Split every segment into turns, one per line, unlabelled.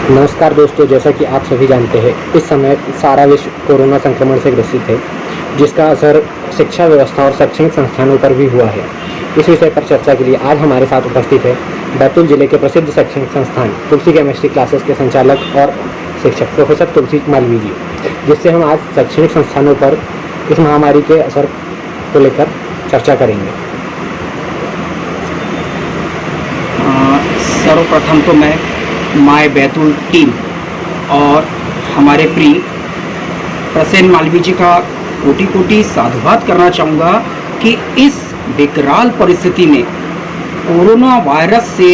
नमस्कार दोस्तों, जैसा कि आप सभी जानते हैं इस समय सारा विश्व कोरोना संक्रमण से ग्रसित है, जिसका असर शिक्षा व्यवस्था और शैक्षणिक संस्थानों पर भी हुआ है। इस विषय पर चर्चा के लिए आज हमारे साथ उपस्थित है बैतूल जिले के प्रसिद्ध शैक्षणिक संस्थान तुलसी केमिस्ट्री क्लासेस के संचालक और शिक्षक प्रोफेसर तुलसी मालवीय जी, जिससे हम आज शैक्षणिक संस्थानों पर इस महामारी के असर को लेकर चर्चा करेंगे।
सर्वप्रथम तो मैं माय बैतूल टीम और हमारे प्रिय प्रसेन मालवीय जी का कोटि कोटि साधुवाद करना चाहूँगा कि इस विकराल परिस्थिति में कोरोना वायरस से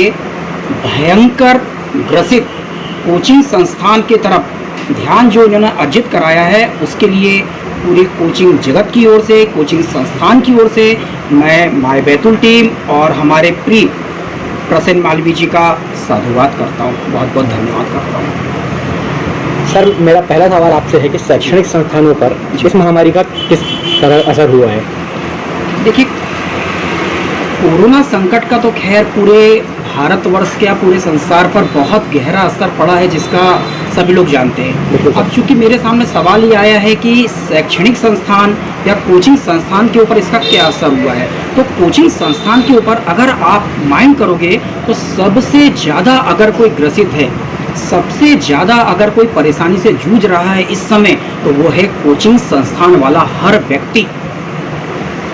भयंकर ग्रसित कोचिंग संस्थान की तरफ ध्यान जो इन्होंने अर्जित कराया है, उसके लिए पूरी कोचिंग जगत की ओर से, कोचिंग संस्थान की ओर से मैं माय बैतूल टीम और हमारे प्रिय प्रसेन मालवीय जी का साधुवाद करता हूँ, बहुत बहुत धन्यवाद करता हूँ।
सर, मेरा पहला सवाल आपसे है कि शैक्षणिक संस्थानों पर इस महामारी का किस तरह असर हुआ है?
देखिए, कोरोना संकट का तो खैर पूरे भारतवर्ष के या पूरे संसार पर बहुत गहरा असर पड़ा है, जिसका सभी लोग जानते हैं। अब चूंकि मेरे सामने सवाल ये आया है कि शैक्षणिक संस्थान या कोचिंग संस्थान के ऊपर इसका क्या असर हुआ है, तो कोचिंग संस्थान के ऊपर अगर आप माइंड करोगे तो सबसे ज़्यादा अगर कोई ग्रसित है, सबसे ज़्यादा अगर कोई परेशानी से जूझ रहा है इस समय, तो वो है कोचिंग संस्थान वाला हर व्यक्ति।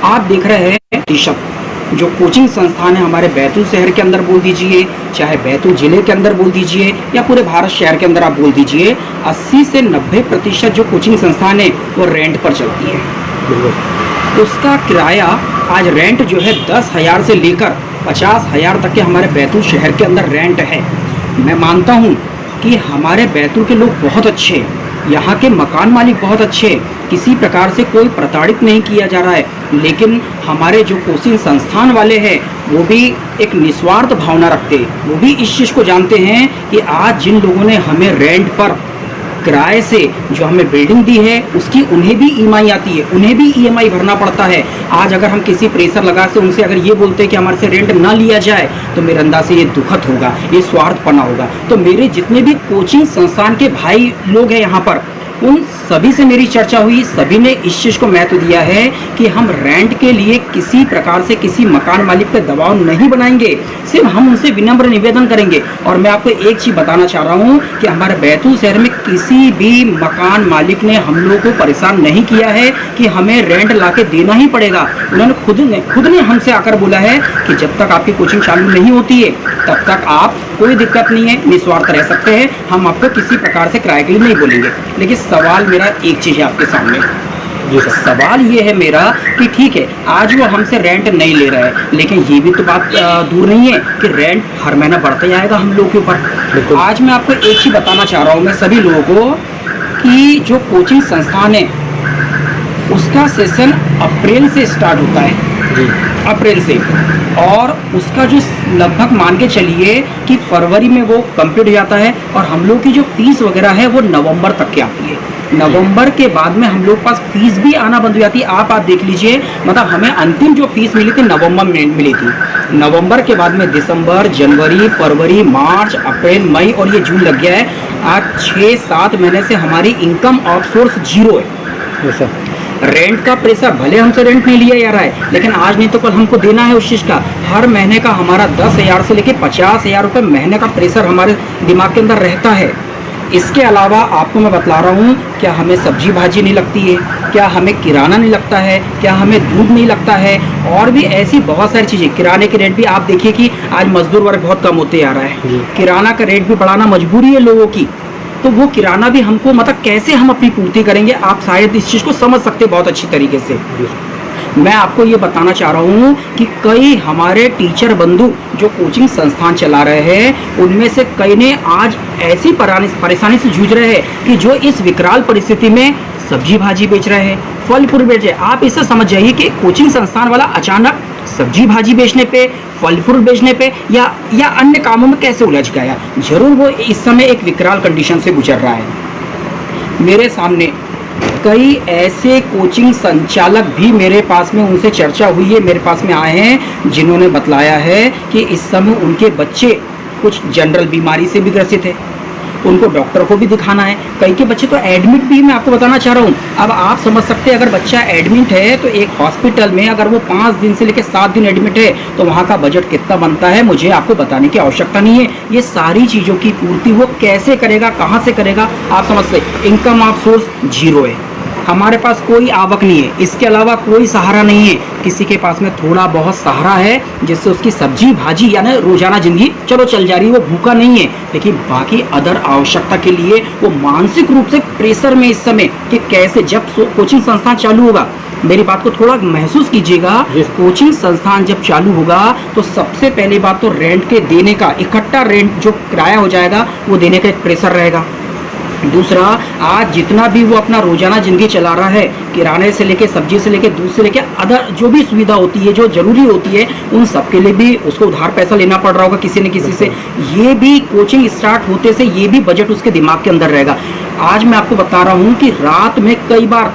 आप देख रहे हैं प्रतिशत जो कोचिंग संस्थान है हमारे बैतूल शहर के अंदर बोल दीजिए, चाहे बैतूल जिले के अंदर बोल दीजिए या पूरे भारत शहर के अंदर आप बोल दीजिए, 80 से 90% जो कोचिंग संस्थान है वो रेंट पर चलती है। उसका किराया आज रेंट जो है 10,000 से लेकर 50,000 तक के हमारे बैतूल शहर के अंदर रेंट है। मैं मानता हूँ कि हमारे बैतूल के लोग बहुत अच्छे हैं, यहाँ के मकान मालिक बहुत अच्छे हैं, किसी प्रकार से कोई प्रताड़ित नहीं किया जा रहा है, लेकिन हमारे जो कोचिंग संस्थान वाले हैं वो भी एक निस्वार्थ भावना रखते हैं। वो भी इस चीज़ को जानते हैं कि आज जिन लोगों ने हमें रेंट पर किराए से जो हमें बिल्डिंग दी है उसकी उन्हें भी ईएमआई आती है, उन्हें भी ईएमआई भरना पड़ता है। आज अगर हम किसी प्रेशर लगा से उनसे अगर ये बोलते हैं कि हमारे से रेंट ना लिया जाए, तो मेरे अंदाज से ये दुखद होगा, ये स्वार्थपना होगा। तो मेरे जितने भी कोचिंग संस्थान के भाई लोग हैं यहाँ पर, उन सभी से मेरी चर्चा हुई, सभी ने इस चीज़ को महत्व दिया है कि हम रेंट के लिए किसी प्रकार से किसी मकान मालिक पर दबाव नहीं बनाएंगे, सिर्फ हम उनसे विनम्र निवेदन करेंगे। और मैं आपको एक चीज़ बताना चाह रहा हूँ कि हमारे बैतूल शहर में किसी भी मकान मालिक ने हम लोगों को परेशान नहीं किया है कि हमें रेंट ला के देना ही पड़ेगा। उन्होंने खुद ने हमसे आकर बोला है कि जब तक आपकी कोचिंग चालू नहीं होती है तब तक आप कोई दिक्कत नहीं है, निस्वार्थ रह सकते हैं, हम आपको किसी प्रकार से किराए के लिए नहीं बोलेंगे। लेकिन सवाल मेरा एक चीज़ है आपके सामने, सवाल ये है मेरा कि ठीक है, आज वो हमसे रेंट नहीं ले रहा है, लेकिन ये भी तो बात दूर नहीं है कि रेंट हर महीना बढ़ता ही आएगा हम लोगों के ऊपर। आज मैं आपको एक चीज़ बताना चाह रहा हूँ मैं सभी लोगों को कि जो कोचिंग संस्थान है उसका सेशन अप्रैल से स्टार्ट होता है, अप्रैल से, और उसका जो लगभग मान के चलिए कि फरवरी में वो कंप्लीट हो जाता है। और हम लोग की जो फीस वगैरह है वो नवंबर तक की आती है। नवंबर के बाद में हम लोग पास फीस भी आना बंद हो जाती है। आप देख लीजिए, मतलब हमें अंतिम जो फीस मिली थी नवंबर में मिली थी। नवंबर के बाद में दिसंबर, जनवरी, फरवरी, मार्च, अप्रैल, मई और ये जून लग गया है। आज 6-7 महीने से हमारी इनकम आउटसोर्स जीरो है। रेंट का प्रेशर, भले हमसे रेंट नहीं लिया जा रहा है, लेकिन आज नहीं तो कल हमको देना है उस चीज़ का। हर महीने का हमारा 10,000 से लेकर 50,000 रुपये महीने का प्रेशर हमारे दिमाग के अंदर रहता है। इसके अलावा आपको मैं बतला रहा हूँ, क्या हमें सब्जी भाजी नहीं लगती है, क्या हमें किराना नहीं लगता है, क्या हमें दूध नहीं लगता है, और भी ऐसी बहुत सारी चीज़ें। किराने के रेट भी आप देखिए कि आज मजदूर वर्ग बहुत कम होते जा रहा है, किराना का रेट भी बढ़ाना मजबूरी है लोगों की। तो वो किराना भी हमको, मतलब कैसे हम अपनी पूर्ति करेंगे, आप शायद इस चीज़ को समझ सकते बहुत अच्छी तरीके से। मैं आपको ये बताना चाह रहा हूँ कि कई हमारे टीचर बंधु जो कोचिंग संस्थान चला रहे हैं, उनमें से कई ने आज ऐसी परेशानी से जूझ रहे हैं कि जो इस विकराल परिस्थिति में सब्जी भाजी बेच रहे हैं, फल फ्रूट बेच रहे हैं। आप इसे समझ जाइए कि कोचिंग संस्थान वाला अचानक सब्जी भाजी बेचने पे, फल फ्रूट बेचने पे या अन्य कामों में कैसे उलझ गया। जरूर वो इस समय एक विकराल कंडीशन से गुजर रहा है। मेरे सामने कई ऐसे कोचिंग संचालक भी मेरे पास में, उनसे चर्चा हुई है, मेरे पास में आए हैं, जिन्होंने बतलाया है कि इस समय उनके बच्चे कुछ जनरल बीमारी से भी ग्रसित है, उनको डॉक्टर को भी दिखाना है, कई के बच्चे तो एडमिट भी, मैं आपको बताना चाह रहा हूँ। अब आप समझ सकते हैं, अगर बच्चा एडमिट है तो एक हॉस्पिटल में अगर वो 5 दिन से लेकर 7 दिन एडमिट है तो वहाँ का बजट कितना बनता है मुझे आपको बताने की आवश्यकता नहीं है। ये सारी चीज़ों की पूर्ति वो कैसे करेगा, कहाँ से करेगा, आप समझते। इनकम ऑफ सोर्स जीरो है, हमारे पास कोई आवक नहीं है, इसके अलावा कोई सहारा नहीं है। किसी के पास में थोड़ा बहुत सहारा है जिससे उसकी सब्जी भाजी यानी रोजाना जिंदगी चलो चल जा रही है, वो भूखा नहीं है, लेकिन बाकी अदर आवश्यकता के लिए वो मानसिक रूप से प्रेशर में इस समय कि कैसे जब कोचिंग संस्थान चालू होगा, मेरी बात को थोड़ा महसूस कीजिएगा, कोचिंग संस्थान जब चालू होगा तो सबसे पहली बात तो रेंट के देने का इकट्ठा रेंट जो किराया हो जाएगा वो देने का एक प्रेशर रहेगा। दूसरा, आज जितना भी वो अपना रोजाना जिंदगी चला रहा है, किराने से लेके सब्जी से लेके दूध से लेके अदर जो भी सुविधा होती है जो जरूरी होती है, उन सब के लिए भी उसको उधार पैसा लेना पड़ रहा होगा किसी न किसी से। ये भी कोचिंग स्टार्ट होते से ये भी बजट उसके दिमाग के अंदर रहेगा। आज मैं आपको बता रहा हूँ कि रात में कई बार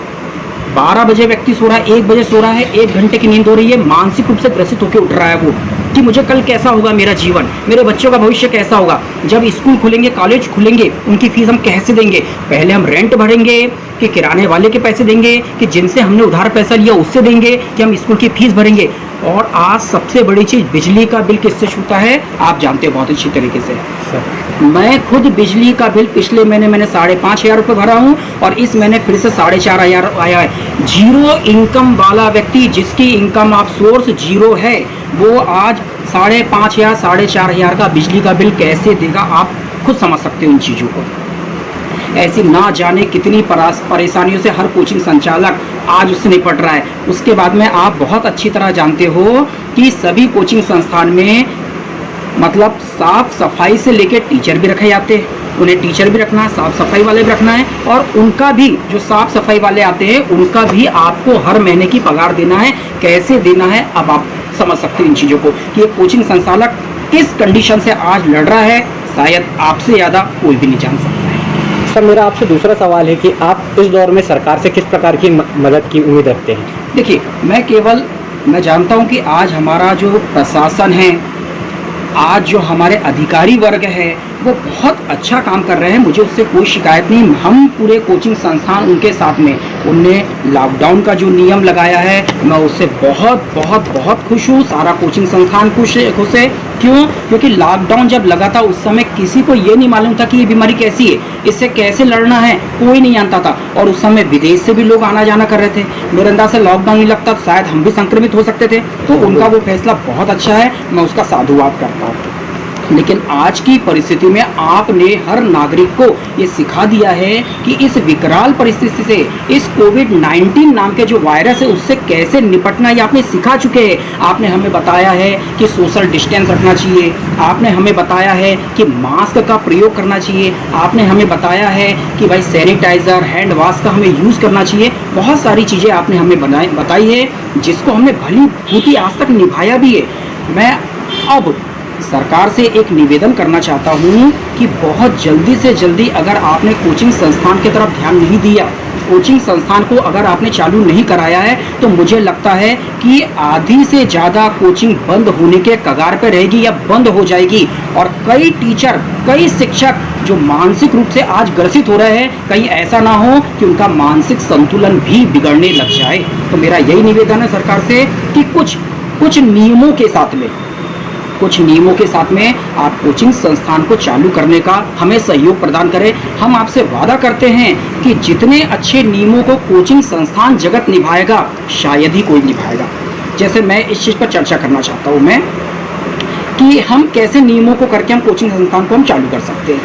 12 बजे व्यक्ति सो रहा है, 1 बजे सो रहा है, 1 घंटे की नींद हो रही है, मानसिक रूप से ग्रसित होकर उठ रहा है वो कि मुझे कल कैसा होगा मेरा जीवन, मेरे बच्चों का भविष्य कैसा होगा, जब स्कूल खुलेंगे कॉलेज खुलेंगे उनकी फीस हम कैसे देंगे, पहले हम रेंट भरेंगे कि किराने वाले के पैसे देंगे कि जिनसे हमने उधार पैसा लिया उससे देंगे कि हम स्कूल की फीस भरेंगे। और आज सबसे बड़ी चीज़ बिजली का बिल किससे छूटा है आप जानते हो बहुत अच्छी तरीके से। मैं खुद बिजली का बिल पिछले महीने मैंने 5,500 रुपये भरा हूँ और इस महीने फिर से 4,500 आया है। जीरो इनकम वाला व्यक्ति जिसकी इनकम ऑफ सोर्स जीरो है वो आज 5,500 4,500 का बिजली का बिल कैसे देगा, आप खुद समझ सकते हो इन चीज़ों को। ऐसी ना जाने कितनी परेशानियों से हर कोचिंग संचालक आज उससे निपट रहा है। उसके बाद में आप बहुत अच्छी तरह जानते हो कि सभी कोचिंग संस्थान में मतलब साफ सफाई से लेकर टीचर भी रखे जाते हैं, उन्हें टीचर भी रखना है, साफ सफाई वाले भी रखना है, और उनका भी जो साफ सफाई वाले आते हैं उनका भी आपको हर महीने की पगार देना है। कैसे देना है अब आप समझ सकते हैं इन चीज़ों को कि ये कोचिंग संचालक किस कंडीशन से आज लड़ रहा है, शायद आपसे ज़्यादा कोई भी नहीं जान सकता है।
सर, मेरा आपसे दूसरा सवाल है कि आप इस दौर में सरकार से किस प्रकार की मदद की उम्मीद रखते हैं?
देखिए, मैं जानता हूं कि आज हमारा जो प्रशासन है, आज जो हमारे अधिकारी वर्ग है वो बहुत अच्छा काम कर रहे हैं, मुझे उससे कोई शिकायत नहीं। हम पूरे कोचिंग संस्थान उनके साथ में, उनने लॉकडाउन का जो नियम लगाया है मैं उससे बहुत बहुत बहुत खुश हूँ। सारा कोचिंग संस्थान खुश है। क्यों? क्योंकि लॉकडाउन जब लगा था उस समय किसी को ये नहीं मालूम था कि ये बीमारी कैसी है, इससे कैसे लड़ना है, कोई नहीं जानता था। और उस समय विदेश से भी लोग आना जाना कर रहे थे। मेरे अंदाज से लॉकडाउन नहीं लगता शायद हम भी संक्रमित हो सकते थे। तो उनका वो फैसला बहुत अच्छा है, मैं उसका साधुवाद करता हूँ। लेकिन आज की परिस्थिति में आपने हर नागरिक को ये सिखा दिया है कि इस विकराल परिस्थिति से, इस कोविड-19 नाम के जो वायरस है उससे कैसे निपटना, ये आपने सिखा चुके हैं। आपने हमें बताया है कि सोशल डिस्टेंस रखना चाहिए, आपने हमें बताया है कि मास्क का प्रयोग करना चाहिए, आपने हमें बताया है कि भाई सैनिटाइज़र, हैंड वॉश का हमें यूज़ करना चाहिए। बहुत सारी चीज़ें आपने हमें बताई है जिसको हमने भली भांति आज तक निभाया भी है। मैं अब सरकार से एक निवेदन करना चाहता हूँ कि बहुत जल्दी से जल्दी अगर आपने कोचिंग संस्थान की तरफ ध्यान नहीं दिया, कोचिंग संस्थान को अगर आपने चालू नहीं कराया है, तो मुझे लगता है कि आधी से ज़्यादा कोचिंग बंद होने के कगार पर रहेगी या बंद हो जाएगी। और कई टीचर, कई शिक्षक जो मानसिक रूप से आज ग्रसित हो रहे हैं, कहीं ऐसा ना हो कि उनका मानसिक संतुलन भी बिगड़ने लग जाए। तो मेरा यही निवेदन है सरकार से कि कुछ नियमों के साथ में आप कोचिंग संस्थान को चालू करने का हमें सहयोग प्रदान करें। हम आपसे वादा करते हैं कि जितने अच्छे नियमों को कोचिंग संस्थान जगत निभाएगा शायद ही कोई निभाएगा। जैसे मैं इस चीज़ पर चर्चा करना चाहता हूँ मैं कि हम कैसे नियमों को करके हम कोचिंग संस्थान को हम चालू कर सकते हैं।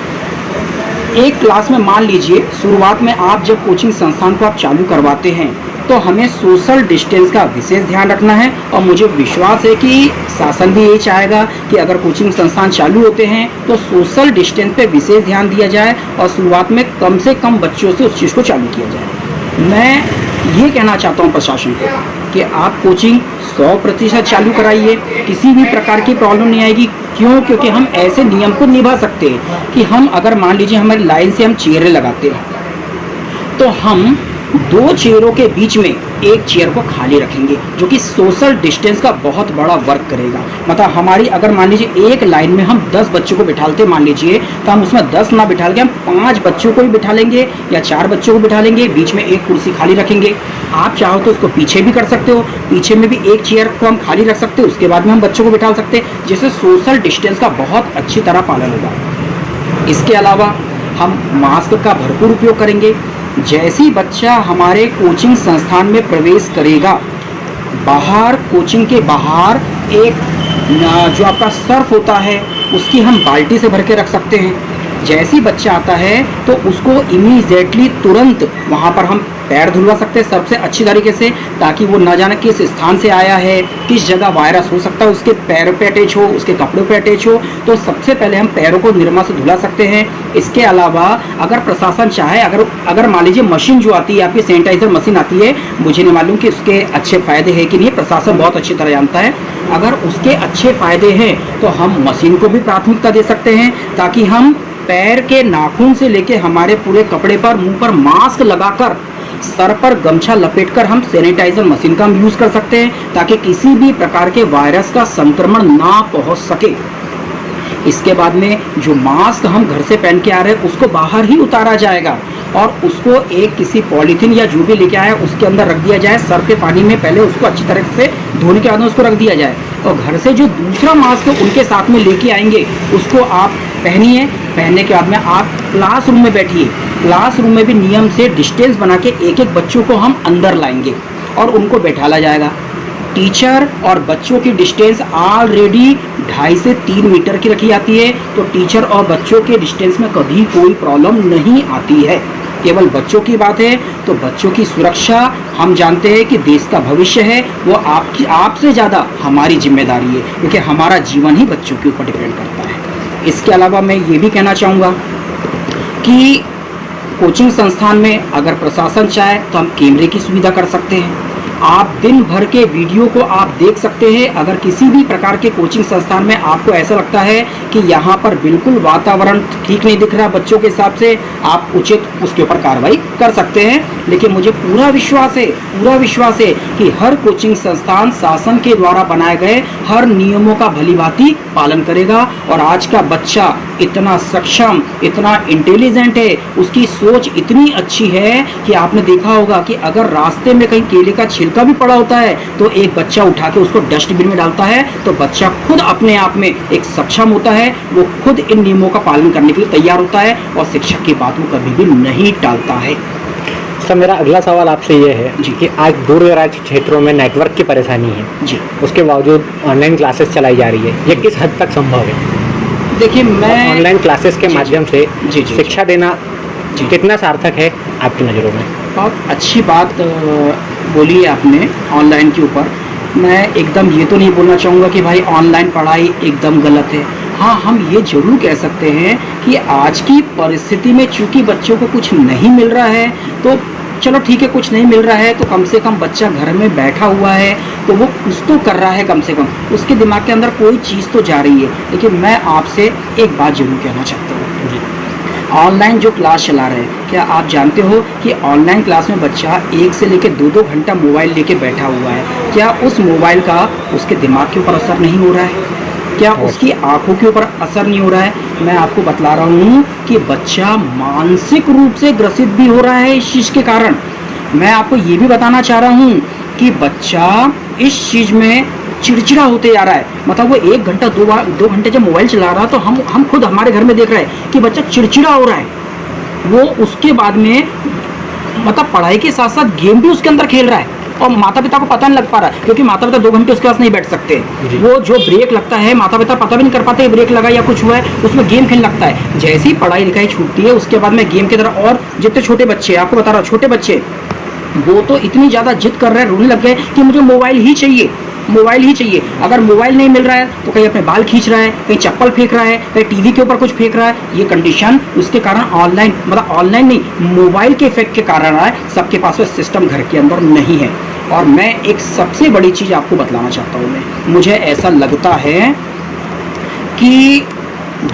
एक क्लास में मान लीजिए शुरुआत में आप जब कोचिंग संस्थान को आप चालू करवाते हैं तो हमें सोशल डिस्टेंस का विशेष ध्यान रखना है। और मुझे विश्वास है कि शासन भी यही चाहेगा कि अगर कोचिंग संस्थान चालू होते हैं तो सोशल डिस्टेंस पे विशेष ध्यान दिया जाए और शुरुआत में कम से कम बच्चों से उस चीज़ को चालू किया जाए। मैं ये कहना चाहता हूँ प्रशासन को कि आप कोचिंग 100% चालू कराइए, किसी भी प्रकार की प्रॉब्लम नहीं आएगी। क्यों? क्योंकि हम ऐसे नियम को निभा सकते हैं कि हम अगर मान लीजिए हमारी लाइन से हम चेयरें लगाते हैं तो हम 2 चेयरों के बीच में एक चेयर को खाली रखेंगे, जो कि सोशल डिस्टेंस का बहुत बड़ा वर्क करेगा। मतलब हमारी अगर मान लीजिए एक लाइन में हम 10 बच्चों को बिठाते मान लीजिए, तो हम उसमें 10 ना बिठा के हम 5 बच्चों को भी बिठा लेंगे या 4 बच्चों को बिठा लेंगे, बीच में एक कुर्सी खाली रखेंगे। आप चाहो तो उसको पीछे भी कर सकते हो, पीछे में भी एक चेयर को हम खाली रख सकते हो, उसके बाद में हम बच्चों को बिठा सकते हैं, जिससे सोशल डिस्टेंस का बहुत अच्छी तरह पालन होगा। इसके अलावा हम मास्क का भरपूर उपयोग करेंगे। जैसे ही बच्चा हमारे कोचिंग संस्थान में प्रवेश करेगा, बाहर कोचिंग के बाहर एक जो आपका सर्फ होता है उसकी हम बाल्टी से भर के रख सकते हैं। जैसे ही बच्चा आता है तो उसको इमीडिएटली तुरंत वहाँ पर हम पैर धुलवा सकते हैं सबसे अच्छी तरीके से, ताकि वो ना जाने किस स्थान से आया है, किस जगह वायरस हो सकता है, उसके पैरों पे अटैच हो, उसके कपड़ों पे अटैच हो, तो सबसे पहले हम पैरों को निरमा से धुला सकते हैं। इसके अलावा अगर प्रशासन चाहे, अगर मान लीजिए मशीन जो आती है आपकी सैनिटाइजर मशीन आती है, मुझे नहीं मालूम कि उसके अच्छे फ़ायदे हैं कि नहीं, प्रशासन बहुत अच्छी तरह जानता है। अगर उसके अच्छे फ़ायदे हैं तो हम मशीन को भी प्राथमिकता दे सकते हैं, ताकि हम पैर के नाखून से लेके हमारे पूरे कपड़े पर, मुंह पर मास्क लगाकर, सर पर गमछा लपेटकर हम सैनिटाइजर मशीन का हम यूज़ कर सकते हैं, ताकि किसी भी प्रकार के वायरस का संक्रमण ना पहुंच सके। इसके बाद में जो मास्क हम घर से पहन के आ रहे हैं उसको बाहर ही उतारा जाएगा और उसको एक किसी पॉलीथीन या जो भी लेके आया उसके अंदर रख दिया जाए। सर के पानी में पहले उसको अच्छी तरह से धोने के बाद में उसको रख दिया जाए, और घर से जो दूसरा मास्क उनके साथ में लेके आएंगे उसको आप पहनिए। पहनने के बाद में आप क्लासरूम में बैठिए। क्लासरूम में भी नियम से डिस्टेंस बना के एक एक बच्चों को हम अंदर लाएंगे और उनको बैठाला जाएगा। टीचर और बच्चों की डिस्टेंस ऑलरेडी 2.5 से 3 मीटर की रखी जाती है, तो टीचर और बच्चों के डिस्टेंस में कभी कोई प्रॉब्लम नहीं आती है। केवल बच्चों की बात है तो बच्चों की सुरक्षा हम जानते हैं कि देश का भविष्य है, वो आपसे ज़्यादा हमारी जिम्मेदारी है, क्योंकि हमारा जीवन ही बच्चों के ऊपर डिपेंड करता है। इसके अलावा मैं ये भी कहना चाहूँगा कि कोचिंग संस्थान में अगर प्रशासन चाहे तो हम कैमरे की सुविधा कर सकते हैं। आप दिन भर के वीडियो को आप देख सकते हैं। अगर किसी भी प्रकार के कोचिंग संस्थान में आपको ऐसा लगता है कि यहाँ पर बिल्कुल वातावरण ठीक नहीं दिख रहा बच्चों के हिसाब से, आप उचित उसके ऊपर कार्रवाई कर सकते हैं। लेकिन मुझे पूरा विश्वास है कि हर कोचिंग संस्थान शासन के द्वारा बनाए गए हर नियमों का भलीभांति पालन करेगा। और आज का बच्चा इतना सक्षम, इतना इंटेलिजेंट है, उसकी सोच इतनी अच्छी है कि आपने देखा होगा कि अगर रास्ते में कहीं केले का छिलका भी पड़ा होता है तो एक बच्चा उठा के उसको डस्टबिन में डालता है, तो बच्चा खुद अपने आप में एक सक्षम होता है, वो खुद इन नियमों का पालन करने के लिए तैयार होता है और शिक्षक की बात वो कभी भी नहीं टालता है।
सर, मेरा अगला सवाल आपसे ये है जी कि आज दूर दराज क्षेत्रों में नेटवर्क की परेशानी है जी, उसके बावजूद ऑनलाइन क्लासेस चलाई जा रही है, ये किस हद तक संभव है?
देखिए, मैं
ऑनलाइन क्लासेस के माध्यम से
जी
शिक्षा देना कितना सार्थक है आपकी नज़रों में?
बहुत अच्छी बात बोली है आपने ऑनलाइन के ऊपर। मैं एकदम ये तो नहीं बोलना चाहूँगा कि भाई ऑनलाइन पढ़ाई एकदम गलत है। हाँ, हम ये जरूर कह सकते हैं कि आज की परिस्थिति में चूंकि बच्चों को कुछ नहीं मिल रहा है, तो चलो ठीक है, कुछ नहीं मिल रहा है तो कम से कम बच्चा घर में बैठा हुआ है तो वो कुछ तो कर रहा है, कम से कम उसके दिमाग के अंदर कोई चीज़ तो जा रही है। लेकिन मैं आपसे एक बात जरूर कहना चाहता हूँ, ऑनलाइन जो क्लास चला रहे हैं, क्या आप जानते हो कि ऑनलाइन क्लास में बच्चा 1 से लेकर 2-2 घंटा मोबाइल लेके बैठा हुआ है? क्या उस मोबाइल का उसके दिमाग के ऊपर असर नहीं हो रहा है? क्या उसकी आंखों के ऊपर असर नहीं हो रहा है? मैं आपको बतला रहा हूँ कि बच्चा मानसिक रूप से ग्रसित भी हो रहा है इस चीज़ के कारण। मैं आपको ये भी बताना चाह रहा हूँ कि बच्चा इस चीज़ में चिड़चिड़ा होते जा रहा है। मतलब वो 1 घंटा 2 घंटे जब मोबाइल चला रहा है तो हम खुद हमारे घर में देख रहे हैं कि बच्चा चिड़चिड़ा हो रहा है। वो उसके बाद में मतलब पढ़ाई के साथ साथ गेम भी उसके अंदर खेल रहा है और माता पिता को पता नहीं लग पा रहा है, क्योंकि माता पिता 2 घंटे उसके पास नहीं बैठ सकते। वो जो ब्रेक लगता है माता पिता पता भी नहीं कर पाते ब्रेक लगा या कुछ हुआ है, उसमें गेम खेलने लगता है। जैसे ही पढ़ाई लिखाई छूटती है उसके बाद में गेम की तरह, और जितने छोटे बच्चे, आपको बता रहा हूँ, छोटे बच्चे वो तो इतनी ज़्यादा जिद कर रहे हैं, रोने लग गए कि मुझे मोबाइल ही चाहिए, मोबाइल ही चाहिए। अगर मोबाइल नहीं मिल रहा है तो कहीं अपने बाल खींच रहा है, कहीं चप्पल फेंक रहा है, कहीं टीवी के ऊपर कुछ फेंक रहा है। ये कंडीशन उसके कारण ऑनलाइन, मतलब ऑनलाइन नहीं, मोबाइल के इफेक्ट के कारण आ है। सबके पास वो सिस्टम घर के अंदर नहीं है। और मैं एक सबसे बड़ी चीज़ आपको बतलाना चाहता हूँ, मुझे ऐसा लगता है कि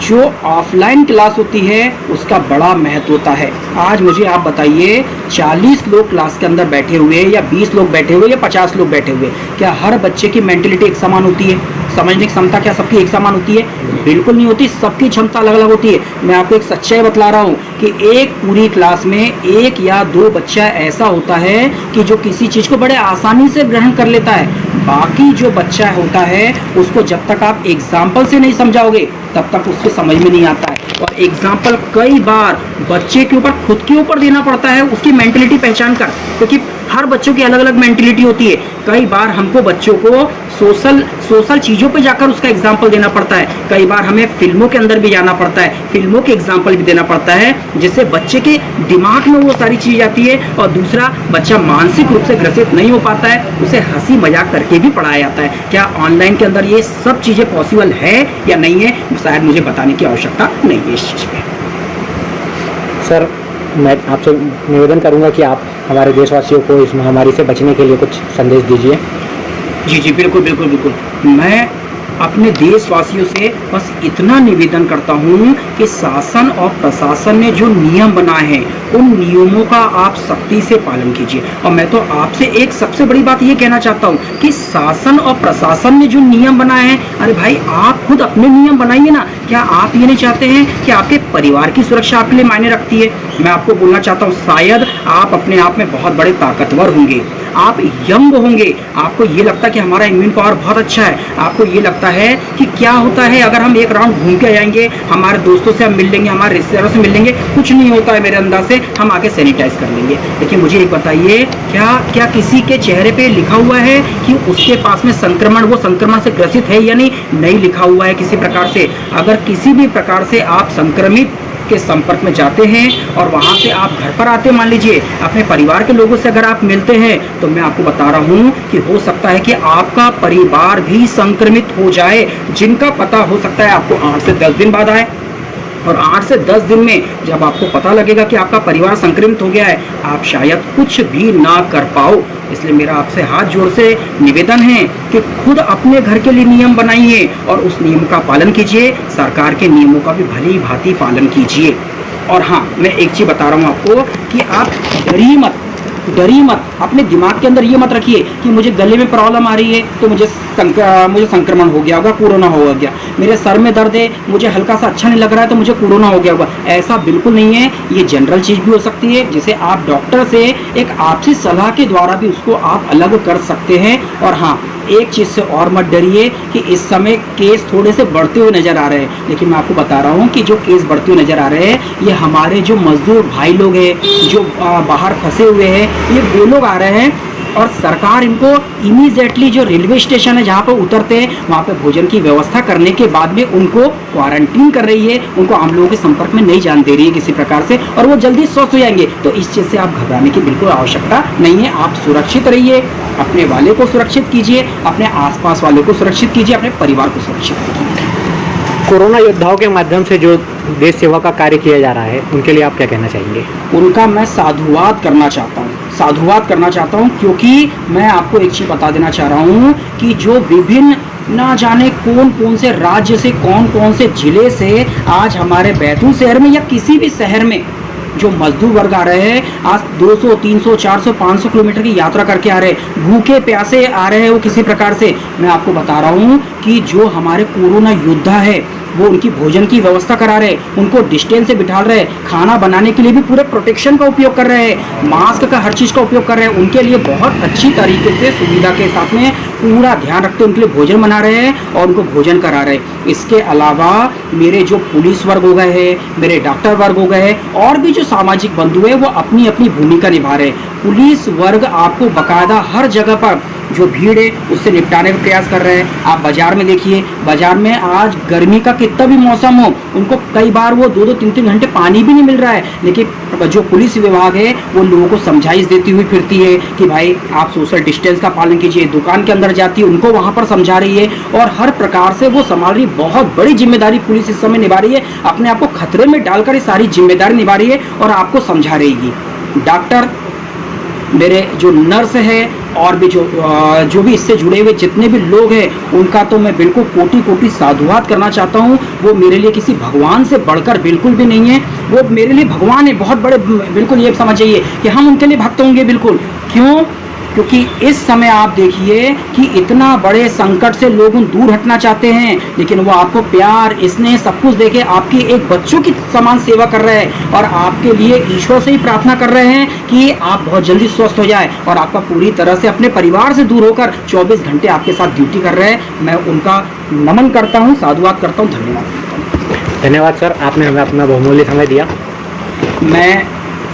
जो ऑफलाइन क्लास होती है उसका बड़ा महत्व होता है। आज मुझे आप बताइए 40 लोग क्लास के अंदर बैठे हुए या 20 लोग बैठे हुए या 50 लोग बैठे हुए, क्या हर बच्चे की मेंटलिटी एक समान होती है? समझने की क्षमता क्या सबकी एक समान होती है? बिल्कुल नहीं होती, सबकी क्षमता अलग अलग होती है। मैं आपको एक सच्चाई बतला रहा हूँ कि एक पूरी क्लास में 1 या 2 बच्चा ऐसा होता है कि जो किसी चीज़ को बड़े आसानी से ग्रहण कर लेता है। बाकी जो बच्चा होता है उसको जब तक आप एग्जाम्पल से नहीं समझाओगे तब तक उसको समझ में नहीं आता है। और एग्जाम्पल कई बार बच्चे के ऊपर खुद के ऊपर देना पड़ता है उसकी मेंटलिटी पहचान कर, क्योंकि हर बच्चों की अलग अलग मेंटलिटी होती है। कई बार हमको बच्चों को सोशल चीज़ों पे जाकर उसका एग्जाम्पल देना पड़ता है। कई बार हमें फिल्मों के अंदर भी जाना पड़ता है, फिल्मों के एग्जाम्पल भी देना पड़ता है, जिससे बच्चे के दिमाग में वो सारी चीज़ आती है। और दूसरा, बच्चा मानसिक रूप से ग्रसित नहीं हो पाता है, उसे हंसी मजाक करके भी पढ़ाया जाता है। क्या ऑनलाइन के अंदर ये सब चीज़ें पॉसिबल है या नहीं है, शायद मुझे बताने की आवश्यकता नहीं है इस चीज़ पर।
सर, मैं आपसे निवेदन करूंगा कि आप हमारे देशवासियों को इस महामारी से बचने के लिए कुछ संदेश दीजिए।
जी जी, बिल्कुल बिल्कुल बिल्कुल। मैं अपने देशवासियों से बस इतना निवेदन करता हूँ कि शासन और प्रशासन ने जो नियम बनाए हैं उन नियमों का आप सख्ती से पालन कीजिए। और मैं तो आपसे एक सबसे बड़ी बात ये कहना चाहता हूँ कि शासन और प्रशासन ने जो नियम बनाए हैं, अरे भाई आप खुद अपने नियम बनाइए ना। क्या आप ये नहीं चाहते हैं कि आपके परिवार की सुरक्षा आपके लिए मायने रखती है? मैं आपको बोलना चाहता हूँ, शायद आप अपने आप में बहुत बड़े ताकतवर होंगे, आप यंग होंगे, आपको ये लगता है कि हमारा इम्यून पावर बहुत अच्छा है, आपको ये लगता है कि क्या होता है अगर हम एक राउंड घूम के जाएंगे, हमारे दोस्तों से हम मिल लेंगे, हमारे रिश्तेदारों से मिल लेंगे, कुछ नहीं होता है मेरे अंदाज से, हम आके सैनिटाइज कर लेंगे। लेकिन मुझे एक बताइए, क्या किसी के चेहरे पे लिखा हुआ है कि उसके पास में संक्रमण, वो संक्रमण से ग्रसित है या नहीं? नहीं लिखा हुआ है किसी प्रकार से। अगर किसी भी प्रकार से आप संक्रमित के संपर्क में जाते हैं और वहां से आप घर पर आते, मान लीजिए अपने परिवार के लोगों से अगर आप मिलते हैं, तो मैं आपको बता रहा हूं कि हो सकता है कि आपका परिवार भी संक्रमित हो जाए, जिनका पता हो सकता है आपको 8 से 10 दिन बाद आए। और 8 से 10 दिन में जब आपको पता लगेगा कि आपका परिवार संक्रमित हो गया है, आप शायद कुछ भी ना कर पाओ। इसलिए मेरा आपसे हाथ जोड़ से निवेदन है कि खुद अपने घर के लिए नियम बनाइए और उस नियम का पालन कीजिए, सरकार के नियमों का भी भली भांति पालन कीजिए। और हाँ, मैं एक चीज़ बता रहा हूँ आपको कि आप डरी मत। अपने दिमाग के अंदर ये मत रखिए कि मुझे गले में प्रॉब्लम आ रही है तो मुझे संक्रमण हो गया होगा, कोरोना हो गया, मेरे सर में दर्द है, मुझे हल्का सा अच्छा नहीं लग रहा है तो मुझे कोरोना हो गया होगा। ऐसा बिल्कुल नहीं है। ये जनरल चीज़ भी हो सकती है, जिसे आप डॉक्टर से एक आपसी सलाह के द्वारा भी उसको आप अलग कर सकते हैं। और हाँ, एक चीज़ से और मत डरिए कि इस समय केस थोड़े से बढ़ते हुए नज़र आ रहे हैं, लेकिन मैं आपको बता रहा हूँ कि जो केस बढ़ते हुए नज़र आ रहे हैं, ये हमारे जो मजदूर भाई लोग हैं, जो बाहर फंसे हुए हैं, ये वो लोग आ रहे हैं। और सरकार इनको इमीडिएटली जो रेलवे स्टेशन है जहाँ पर उतरते हैं वहाँ पे भोजन की व्यवस्था करने के बाद में उनको क्वारंटीन कर रही है, उनको आम लोगों के संपर्क में नहीं जाने दे रही है किसी प्रकार से, और वो जल्दी स्वस्थ हो जाएंगे। तो इस चीज़ से आप घबराने की बिल्कुल आवश्यकता नहीं है। आप सुरक्षित रहिए, अपने वाले को सुरक्षित कीजिए, अपने आसपास वालों को सुरक्षित कीजिए, अपने परिवार को सुरक्षित कीजिए।
कोरोना योद्धाओं के माध्यम से जो देश सेवा का कार्य किया जा रहा है, उनके लिए आप क्या कहना चाहेंगे?
उनका मैं साधुवाद करना चाहता हूँ, क्योंकि मैं आपको एक चीज़ बता देना चाह रहा हूँ कि जो विभिन्न ना जाने कौन कौन से राज्य से, कौन कौन से जिले से आज हमारे बैतूल शहर में या किसी भी शहर में जो मजदूर वर्ग आ रहे हैं, आज 200, 300, 400, 500 किलोमीटर की यात्रा करके आ रहे हैं, भूखे प्यासे आ रहे हैं वो किसी प्रकार से। मैं आपको बता रहा हूँ कि जो हमारे कोरोना योद्धा है वो उनकी भोजन की व्यवस्था करा रहे, उनको डिस्टेंस से बिठा रहे, खाना बनाने के लिए भी पूरे प्रोटेक्शन का उपयोग कर रहे हैं, मास्क का हर चीज़ का उपयोग कर रहे हैं, उनके लिए बहुत अच्छी तरीके से सुविधा के साथ में पूरा ध्यान रखते उनके लिए भोजन बना रहे हैं और उनको भोजन करा रहे हैं। इसके अलावा मेरे जो पुलिस वर्ग हो गए हैं, मेरे डॉक्टर वर्ग हो गए हैं, और भी जो सामाजिक बंधु है वो अपनी अपनी भूमिका निभा रहे हैं। पुलिस वर्ग आपको बाकायदा हर जगह पर जो भीड़ है उससे निपटाने का प्रयास कर रहे हैं। आप बाजार में देखिए, बाजार में आज गर्मी का कितना भी मौसम हो, उनको कई बार वो 2-2, 3-3 घंटे पानी भी नहीं मिल रहा है, लेकिन जो पुलिस विभाग है वो लोगों को समझाइश देती हुई फिरती है कि भाई आप सोशल डिस्टेंस का पालन कीजिए। दुकान के अंदर जाती है, उनको वहाँ पर समझा रही है और हर प्रकार से वो संभाल रही। बहुत बड़ी जिम्मेदारी पुलिस इस समय निभा रही है, अपने आप को खतरे में डालकर ये सारी जिम्मेदारी निभा रही है और आपको समझा रही है। डॉक्टर, मेरे जो नर्स है, और भी जो भी इससे जुड़े हुए जितने भी लोग हैं उनका तो मैं बिल्कुल कोटि कोटि साधुवाद करना चाहता हूँ। वो मेरे लिए किसी भगवान से बढ़कर बिल्कुल भी नहीं है, वो मेरे लिए भगवान है बहुत बड़े। बिल्कुल ये समझ जाइए कि हम उनके लिए भक्त होंगे बिल्कुल। क्यों? क्योंकि इस समय आप देखिए कि इतना बड़े संकट से लोग दूर हटना चाहते हैं, लेकिन वो आपको प्यार, स्नेह, सब कुछ देके आपकी एक बच्चों की समान सेवा कर रहे हैं और आपके लिए ईश्वर से ही प्रार्थना कर रहे हैं कि आप बहुत जल्दी स्वस्थ हो जाए और आपका पूरी तरह से अपने परिवार से दूर होकर 24 घंटे आपके साथ ड्यूटी कर रहे हैं। मैं उनका नमन करता हूँ, साधुवाद करता हूँ, धन्यवाद करता हूँ।
धन्यवाद सर, आपने हमें अपना बहुमूल्य समय दिया।
मैं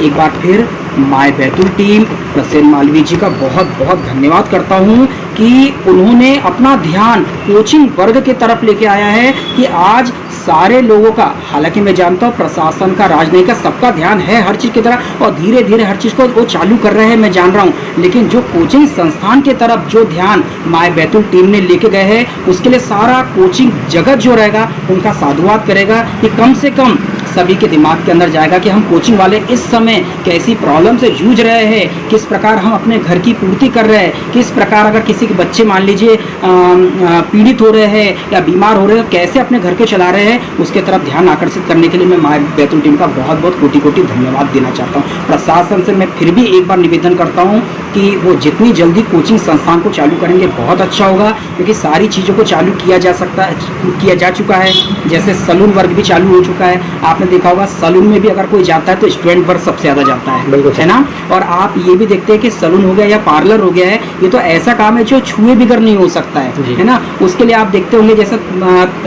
एक बार फिर माय बैतूल टीम प्रसेन मालवीय जी का बहुत बहुत धन्यवाद करता हूं कि उन्होंने अपना ध्यान कोचिंग वर्ग की तरफ लेके आया है कि आज सारे लोगों का, हालांकि मैं जानता हूं प्रशासन का, राजनीति का, सबका ध्यान है हर चीज़ की तरफ और धीरे धीरे हर चीज़ को वो चालू कर रहे हैं, मैं जान रहा हूं। लेकिन जो कोचिंग संस्थान की तरफ जो ध्यान माय बैतूल टीम ने लेके गए हैं, उसके लिए सारा कोचिंग जगत जो रहेगा उनका साधुवाद करेगा कि कम से कम सभी के दिमाग के अंदर जाएगा कि हम कोचिंग वाले इस समय कैसी प्रॉब्लम से जूझ रहे हैं, किस प्रकार हम अपने घर की पूर्ति कर रहे हैं, किस प्रकार अगर किसी के बच्चे मान लीजिए पीड़ित हो रहे हैं या बीमार हो रहे हैं, कैसे अपने घर को चला रहे हैं, उसके तरफ ध्यान आकर्षित करने के लिए मैं माय बैतूल टीम का बहुत बहुत कोटि कोटि धन्यवाद देना चाहता हूँ। प्रशासन से मैं फिर भी एक बार निवेदन करता हूँ कि वो जितनी जल्दी कोचिंग संस्थान को चालू करेंगे बहुत अच्छा होगा, क्योंकि सारी चीज़ों को चालू किया जा चुका है। जैसे सलून वर्ग भी चालू हो चुका है, आपने देखा होगा सलून में भी अगर कोई जाता है तो स्टूडेंट वर्ग सबसे ज़्यादा जाता है,
बिल्कुल
है ना। और आप ये भी देखते हैं कि सलून हो गया या पार्लर हो गया है, ये तो ऐसा काम है जो छुए बिगर नहीं हो सकता है ना। उसके लिए आप देखते होंगे जैसे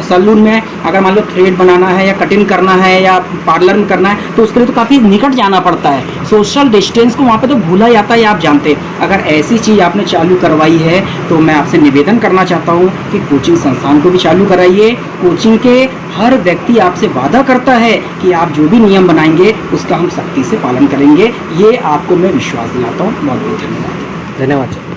सलून में अगर मान लो थ्रेड बनाना है या कटिंग करना है या पार्लर में करना है तो उसके लिए तो काफ़ी निकट जाना पड़ता है, सोशल डिस्टेंस को वहाँ पे तो भूला जाता है, आप जानते हैं। अगर ऐसी चीज़ आपने चालू करवाई है तो मैं आपसे निवेदन करना चाहता हूँ कि कोचिंग संस्थान को भी चालू कराइए। कोचिंग के हर व्यक्ति आपसे वादा करता है कि आप जो भी नियम बनाएंगे उसका हम सख्ती से पालन करेंगे, ये आपको मैं विश्वास दिलाता हूँ। बहुत बहुत धन्यवाद।
धन्यवाद सर।